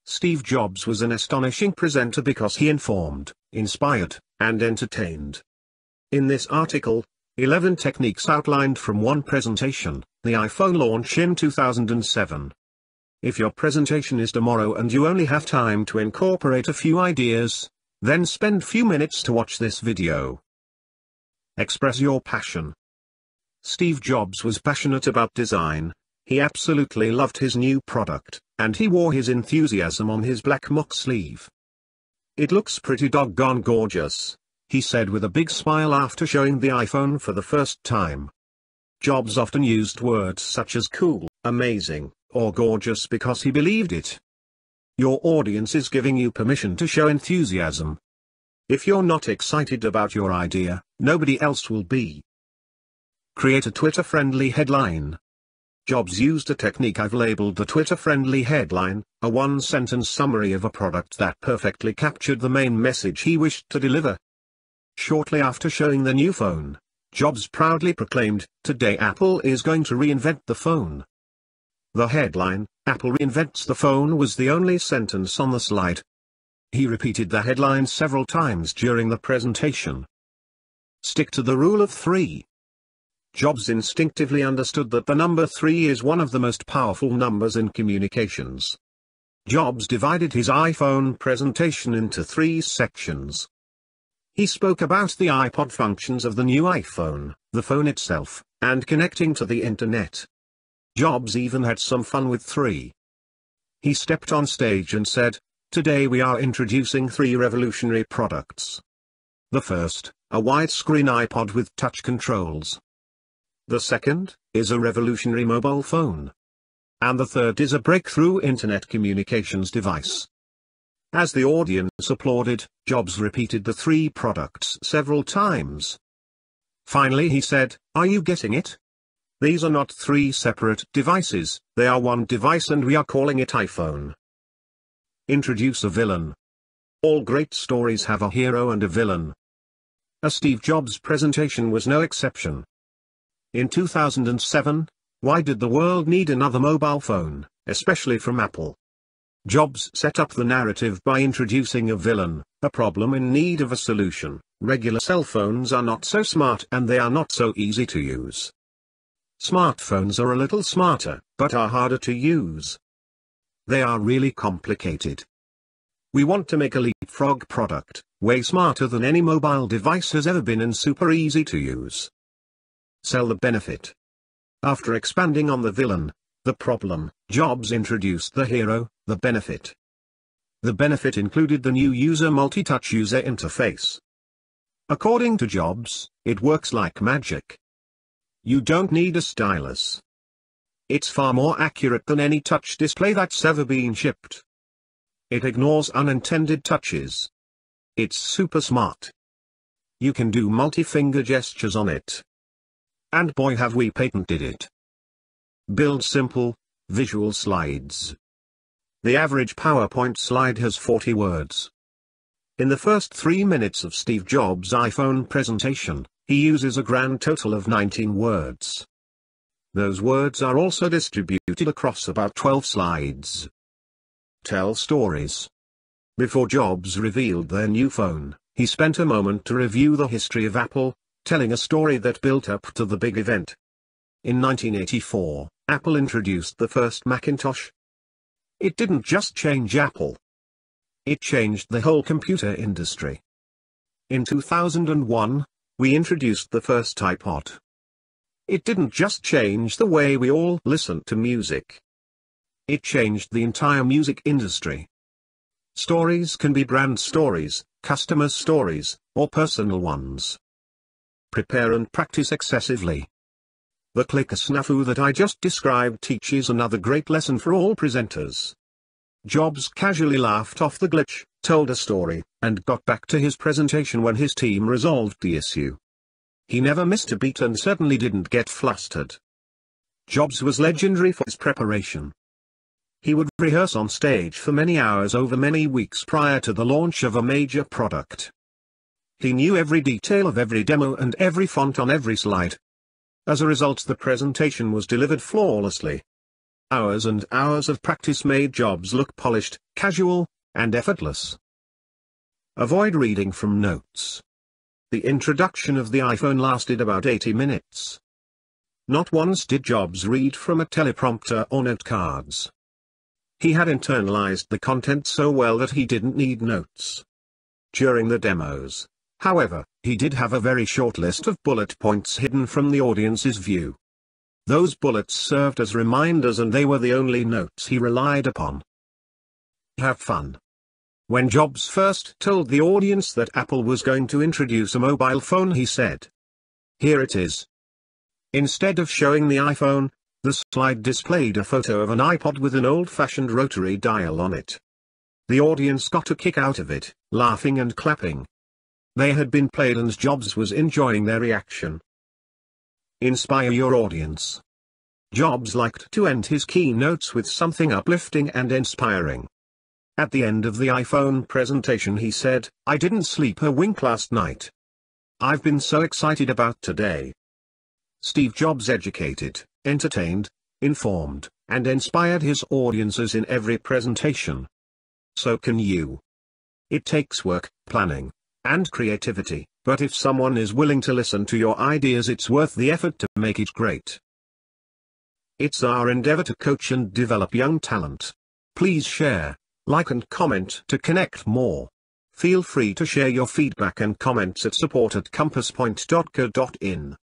Steve Jobs was an astonishing presenter because he informed, inspired, and entertained. In this article, 11 techniques outlined from one presentation, the iPhone launch in 2007. If your presentation is tomorrow and you only have time to incorporate a few ideas, then spend few minutes to watch this video. Express your passion. Steve Jobs was passionate about design. He absolutely loved his new product, and he wore his enthusiasm on his black mock sleeve. "It looks pretty doggone gorgeous," he said with a big smile after showing the iPhone for the first time. Jobs often used words such as cool, amazing, or gorgeous because he believed it. Your audience is giving you permission to show enthusiasm. If you're not excited about your idea, nobody else will be. Create a Twitter-friendly headline. Jobs used a technique I've labeled the Twitter-friendly headline, a one-sentence summary of a product that perfectly captured the main message he wished to deliver. Shortly after showing the new phone, Jobs proudly proclaimed, "Today Apple is going to reinvent the phone." The headline, "Apple reinvents the phone," was the only sentence on the slide. He repeated the headline several times during the presentation. Stick to the rule of 3. Jobs instinctively understood that the number 3 is one of the most powerful numbers in communications. Jobs divided his iPhone presentation into 3 sections. He spoke about the iPod functions of the new iPhone, the phone itself, and connecting to the internet. Jobs even had some fun with 3. He stepped on stage and said, "Today we are introducing 3 revolutionary products. The first, a widescreen iPod with touch controls. The second, is a revolutionary mobile phone. And the third is a breakthrough internet communications device." As the audience applauded, Jobs repeated the 3 products several times. Finally he said, "Are you getting it? These are not 3 separate devices, they are one device and we are calling it iPhone." Introduce a villain. All great stories have a hero and a villain. A Steve Jobs presentation was no exception. In 2007, why did the world need another mobile phone, especially from Apple? Jobs set up the narrative by introducing a villain, a problem in need of a solution. Regular cell phones are not so smart and they are not so easy to use. Smartphones are a little smarter, but are harder to use. They are really complicated. We want to make a leapfrog product, way smarter than any mobile device has ever been and super easy to use. Sell the benefit. After expanding on the villain, the problem, Jobs introduced the hero, the benefit. The benefit included the new multi-touch user interface. According to Jobs, it works like magic. You don't need a stylus. It's far more accurate than any touch display that's ever been shipped. It ignores unintended touches. It's super smart. You can do multi-finger gestures on it. And boy have we patented it. Build simple, visual slides. The average PowerPoint slide has 40 words. In the first 3 minutes of Steve Jobs' iPhone presentation, he uses a grand total of 19 words. Those words are also distributed across about 12 slides. Tell stories. Before Jobs revealed their new phone, he spent a moment to review the history of Apple, telling a story that built up to the big event. In 1984, Apple introduced the first Macintosh. It didn't just change Apple. It changed the whole computer industry. In 2001, we introduced the first iPod. It didn't just change the way we all listen to music. It changed the entire music industry. Stories can be brand stories, customer stories, or personal ones. Prepare and practice excessively. The clicker snafu that I just described teaches another great lesson for all presenters. Jobs casually laughed off the glitch, told a story, and got back to his presentation when his team resolved the issue. He never missed a beat and certainly didn't get flustered. Jobs was legendary for his preparation. He would rehearse on stage for many hours over many weeks prior to the launch of a major product. He knew every detail of every demo and every font on every slide. As a result, the presentation was delivered flawlessly. Hours and hours of practice made Jobs look polished, casual, and effortless. Avoid reading from notes. The introduction of the iPhone lasted about 80 minutes. Not once did Jobs read from a teleprompter or note cards. He had internalized the content so well that he didn't need notes. During the demos, however, he did have a very short list of bullet points hidden from the audience's view. Those bullets served as reminders and they were the only notes he relied upon. Have fun. When Jobs first told the audience that Apple was going to introduce a mobile phone, he said, "Here it is." Instead of showing the iPhone, the slide displayed a photo of an iPod with an old-fashioned rotary dial on it. The audience got a kick out of it, laughing and clapping. They had been played and Jobs was enjoying their reaction. Inspire your audience. Jobs liked to end his keynotes with something uplifting and inspiring. At the end of the iPhone presentation he said, "I didn't sleep a wink last night. I've been so excited about today." Steve Jobs educated, entertained, informed, and inspired his audiences in every presentation. So can you. It takes work, planning, and creativity, but if someone is willing to listen to your ideas, it's worth the effort to make it great. It's our endeavor to coach and develop young talent. Please share, like and comment to connect more. Feel free to share your feedback and comments at support@compasspoint.co.in.